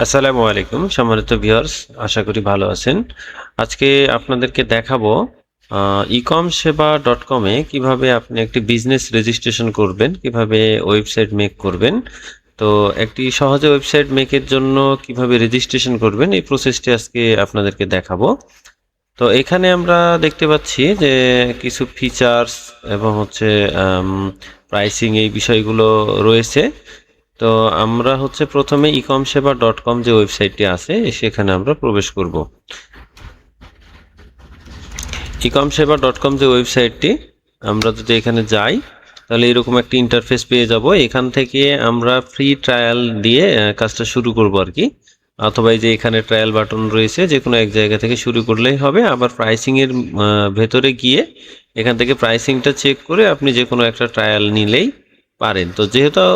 আসসালামু আলাইকুম সম্মানিত ভিউয়ার্স, আশা করি ভালো আছেন। আজকে আপনাদেরকে দেখাবো ecomseba.com-এ কিভাবে আপনি একটি বিজনেস রেজিস্ট্রেশন করবেন, কিভাবে ওয়েবসাইট মেক করবেন। তো একটি সহজে ওয়েবসাইট মেকের জন্য কিভাবে রেজিস্ট্রেশন করবেন এই প্রসেসটি আজকে আপনাদেরকে দেখাবো। তো এখানে আমরা দেখতে পাচ্ছি যে কিছু ফিচার্স এবং প্রাইসিং এই বিষয়গুলো রয়েছে। তো আমরা প্রথমে ecomseba.com যে ওয়েবসাইটটি আছে সেখানে আমরা প্রবেশ করব। ecomseba.com যে ওয়েবসাইটটি, আমরা যদি এখানে যাই তাহলে এরকম একটা ইন্টারফেস পেয়ে যাব। এখান থেকে আমরা ফ্রি ট্রায়াল দিয়ে কাজটা শুরু করব আর কি, অথবা এই যে এখানে ট্রায়াল বাটন রয়েছে, যে কোনো এক জায়গা থেকে শুরু করলেই হবে। আবার প্রাইসিংয়ের ভেতরে গিয়ে এখান থেকে প্রাইসিংটা চেক করে আপনি যে কোনো একটা ট্রায়াল নিলেই পারেন। তো যেহেতু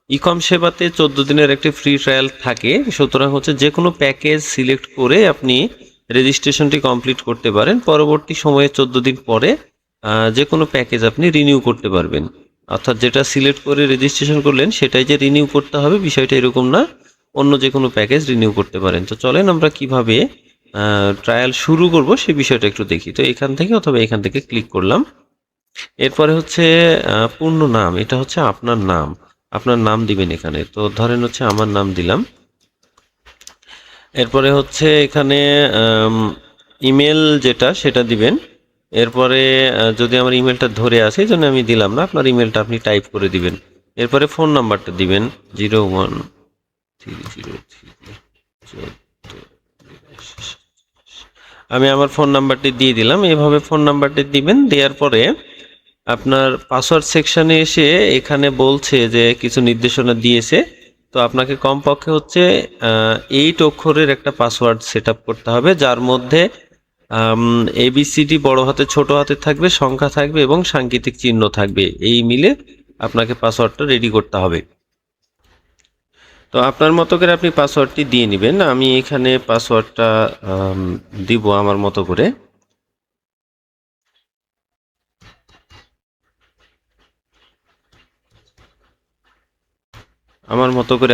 ecomseba-তে 14 দিনের একটি ফ্রি ট্রায়াল থাকে, সুতরাং যে কোনো প্যাকেজ সিলেক্ট করে আপনি রেজিস্ট্রেশনটি কমপ্লিট করতে পারেন। পরবর্তী সময়ে 14 দিন পরে যে কোনো প্যাকেজ আপনি রিনিউ করতে পারবেন। অর্থাৎ যেটা সিলেক্ট করে রেজিস্ট্রেশন করলেন সেটাই যে রিনিউ করতে হবে বিষয়টা এরকম না, অন্য যে কোনো প্যাকেজ রিনিউ করতে পারেন। তো চলেন আমরা কিভাবে ট্রায়াল শুরু করব সেই বিষয়টা একটু দেখি। তো এখান থেকে অথবা এখান থেকে ক্লিক করলাম। এরপরে পূর্ণ নাম, এটা আপনার নাম, আপনার নাম দিবেন এখানে। তো ধরেন আমার নাম দিলাম। এরপরে এখানে ইমেল যেটা সেটা দিবেন। এরপরে যদি আমার ইমেলটা ধরে আসে এই জন্য আমি দিলাম না, আপনার ইমেলটা আপনি টাইপ করে দিবেন। এরপরে ফোন নাম্বারটা দিবেন 013033। আমি আমার ফোন নাম্বারটি দিয়ে দিলাম। এভাবে ফোন নাম্বারটি দিবেন। দেওয়ার পরে আপনার পাসওয়ার্ড সেকশনে এসে এখানে বলছে যে কিছু নির্দেশনা দিয়েছে। তো আপনাকে কমপক্ষে 8 অক্ষরের একটা পাসওয়ার্ড সেট আপ করতে হবে, যার মধ্যে ABCD বড় হাতে ছোট হাতে থাকবে, সংখ্যা থাকবে এবং সাংকেতিক চিহ্ন থাকবে। এই মিলে আপনাকে পাসওয়ার্ডটা রেডি করতে হবে। তো আপনার মতো করে আপনি পাসওয়ার্ডটি দিয়ে নেবেন। আমি এখানে পাসওয়ার্ডটা দিব আমার মতো করে।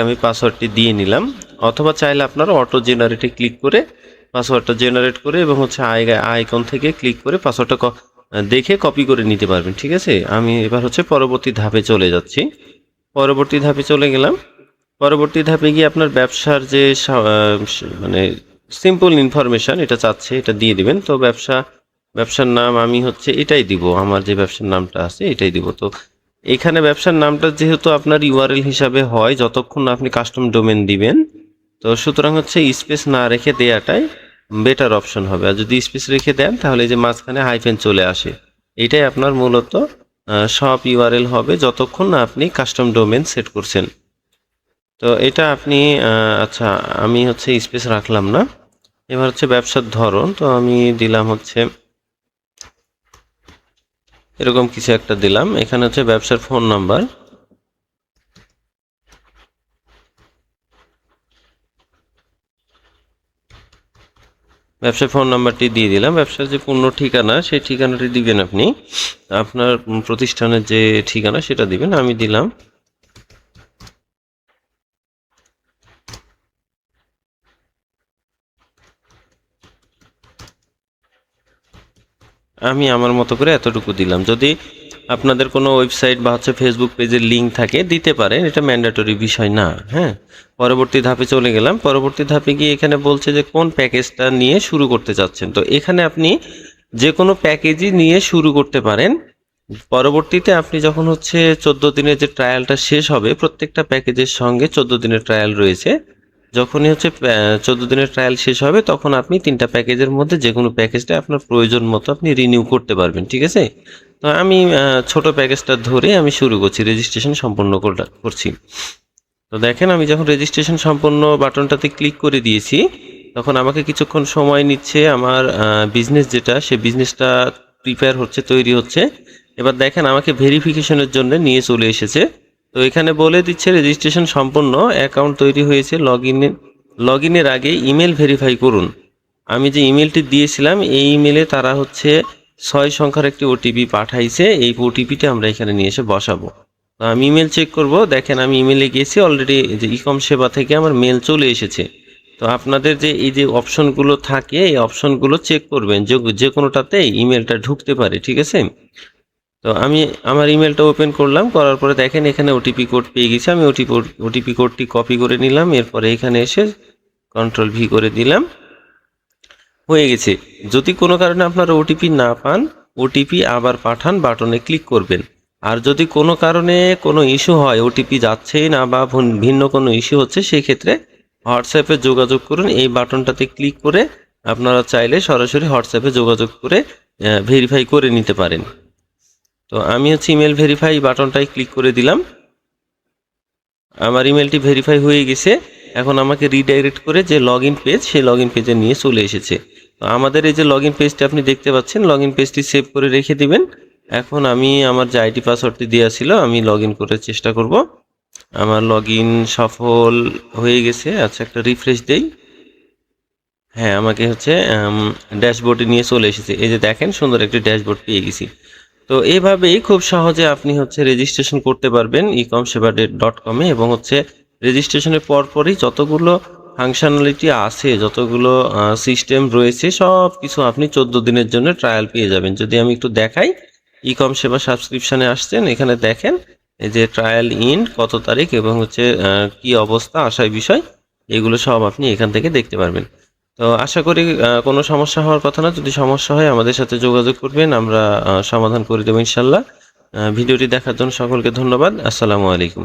আমি পাসওয়ার্ডটি দিয়ে নিলাম। অথবা চাইলে আপনারা অটো জেনারেটে ক্লিক করে পাসওয়ার্ডটা জেনারেট করে এবং আইকন থেকে ক্লিক করে পাসওয়ার্ডটা দেখে কপি করে নিতে পারবেন। ঠিক আছে, আমি এবার পরবর্তী ধাপে চলে যাচ্ছি। পরবর্তী ধাপে চলে গেলাম। পরবর্তী ধাপে গিয়ে আপনার ব্যবসার যে মানে সিম্পল ইনফরমেশন এটা চাচ্ছে, এটা দিয়ে দিবেন। তো ব্যবসার নাম আমি এটাই দিব, আমার যে ব্যবসার নামটা আছে এটাই দিব। তো এখানে ব্যবসার নামটা যেহেতু আপনার ইউআরএল হিসাবে হয় যতক্ষণ না আপনি কাস্টম ডোমেন দিবেন, তো সুতরাং স্পেস না রেখে দেওয়াটাই বেটার অপশন হবে। আর যদি স্পেস রেখে দেন তাহলে যে মাঝখানে হাইফেন চলে আসে, এটাই আপনার মূলত সব ইউআরএল হবে যতক্ষণ না আপনি কাস্টম ডোমেন সেট করছেন। তো এটা আপনি আচ্ছা, আমি স্পেস রাখলাম না। এবার ব্যবসার ধরন, তো আমি দিলাম এরকম কিছু একটা দিলাম। এখানে ব্যবসার ফোন নাম্বার, ব্যবসার ফোন নাম্বারটি দিয়ে দিলাম। ব্যবসার যে পূর্ণ ঠিকানা সেই ঠিকানাটি দিবেন আপনি, আপনার প্রতিষ্ঠানের যে ঠিকানা সেটা দিবেন। আমি দিলাম। আমি আমার মতো করে এতটুকু দিলাম। যদি আপনাদের কোনো ওয়েবসাইট বা ফেসবুক পেজের লিঙ্ক থাকে দিতে পারেন, এটা ম্যান্ডেটরি বিষয় না। হ্যাঁ, পরবর্তী ধাপে চলে গেলাম। পরবর্তী ধাপে গিয়ে এখানে বলছে যে কোন প্যাকেজটা নিয়ে শুরু করতে চাচ্ছেন। তো এখানে আপনি যে কোনো প্যাকেজই নিয়ে শুরু করতে পারেন। পরবর্তীতে আপনি যখন 14 দিনের যে ট্রায়ালটা শেষ হবে, প্রত্যেকটা প্যাকেজের সঙ্গে 14 দিনের ট্রায়াল রয়েছে। যখনই 14 দিনের ট্রায়াল শেষ হবে তখন আপনি 3টা প্যাকেজের মধ্যে যে কোনো প্যাকেজটা আপনার প্রয়োজন মতো আপনি রিনিউ করতে পারবেন। ঠিক আছে, তো আমি ছোট প্যাকেজটা ধরে আমি শুরু করছি, রেজিস্ট্রেশন সম্পন্ন করছি। তো দেখেন, আমি যখন রেজিস্ট্রেশন সম্পন্ন বাটনটাতে ক্লিক করে দিয়েছি তখন আমাকে কিছুক্ষণ সময় নিচ্ছে। আমার বিজনেস যেটা, সে বিজনেসটা প্রিপেয়ার হচ্ছে, তৈরি হচ্ছে। এবার দেখেন আমাকে ভেরিফিকেশনের জন্য নিয়ে চলে এসেছে। তো এখানে বলে দিচ্ছে রেজিস্ট্রেশন সম্পন্ন, অ্যাকাউন্ট তৈরি হয়েছে, লগ ইনের আগে ইমেল ভেরিফাই করুন। আমি যে ইমেলটি দিয়েছিলাম এই ইমেলে তারা 6 সংখ্যার একটি ওটিপি পাঠাইছে। এই ওটিপিটা আমরা এখানে নিয়ে এসে বসাবো। তো আমি ইমেল চেক করব। দেখেন আমি ইমেলে গিয়েছি, অলরেডি যে ইকম সেবা থেকে আমার মেল চলে এসেছে। তো আপনাদের যে এই যে অপশনগুলো থাকে, এই অপশনগুলো চেক করবেন, যে কোনোটাতে ইমেলটা ঢুকতে পারে, ঠিক আছে? তো আমি আমার ইমেলটা ওপেন করলাম, করার পরে দেখেন এখানে ওটিপি কোড পেয়ে গেছি। আমি ওটিপি কোডটি কপি করে নিলাম, এরপরে এখানে এসে কন্ট্রোল ভি করে দিলাম, হয়ে গেছে। যদি কোনো কারণে আপনারা ওটিপি না পান, ওটিপি আবার পাঠান বাটনে ক্লিক করবেন। আর যদি কোনো কারণে কোনো ইস্যু হয়, ওটিপি যাচ্ছেই না বা ভিন্ন কোনো ইস্যু হচ্ছে, সেই ক্ষেত্রে হোয়াটসঅ্যাপে যোগাযোগ করুন। এই বাটনটাতে ক্লিক করে আপনারা চাইলে সরাসরি হোয়াটসঅ্যাপে যোগাযোগ করে ভেরিফাই করে নিতে পারেন। তো আমি হচ্ছে ইমেল ভেরিফাই বাটনটাই ক্লিক করে দিলাম। আমার ইমেলটি ভেরিফাই হয়ে গেছে। এখন আমাকে রিডাইরেক্ট করে যে লগ ইন পেজ, সেই লগ ইন পেজে নিয়ে চলে এসেছে। তো আমাদের এই যে লগ ইন পেজটি আপনি দেখতে পাচ্ছেন, লগ ইন পেজটি সেভ করে রেখে দিবেন। এখন আমি আমার যে আইডি পাসওয়ার্ডটি দেওয়া ছিল, আমি লগ ইন করার চেষ্টা করব। আমার লগ ইন সফল হয়ে গেছে। আচ্ছা, একটা রিফ্রেশ দেই। হ্যাঁ, আমাকে হচ্ছে ড্যাশবোর্ডে নিয়ে চলে এসেছে। এই যে দেখেন, সুন্দর একটি ড্যাশবোর্ড পেয়ে গেছি। তো এইভাবেই খুব সহজে আপনি হচ্ছে রেজিস্ট্রেশন করতে পারবেন ecomseva.com-এ, এবং হচ্ছে রেজিস্ট্রেশনের পরপরই যতগুলো ফাংশনালিটি আছে, যতগুলো সিস্টেম রয়েছে, সব কিছু আপনি 14 দিনের জন্য ট্রায়াল পেয়ে যাবেন। যদি আমি একটু দেখাই, ইকম সেবা সাবস্ক্রিপশনে আসছেন, এখানে দেখেন এই যে ট্রায়াল ইন কত তারিখ এবং হচ্ছে কি অবস্থা, আশায় বিষয়, এগুলো সব আপনি এখান থেকে দেখতে পারবেন। তো আশা করি কোনো সমস্যা হওয়ার কথা না। যদি সমস্যা হয় আমাদের সাথে যোগাযোগ করবেন, আমরা সমাধান করে দেবো ইনশাল্লাহ। ভিডিওটি দেখার জন্য সকলকে ধন্যবাদ। আসসালামু আলাইকুম।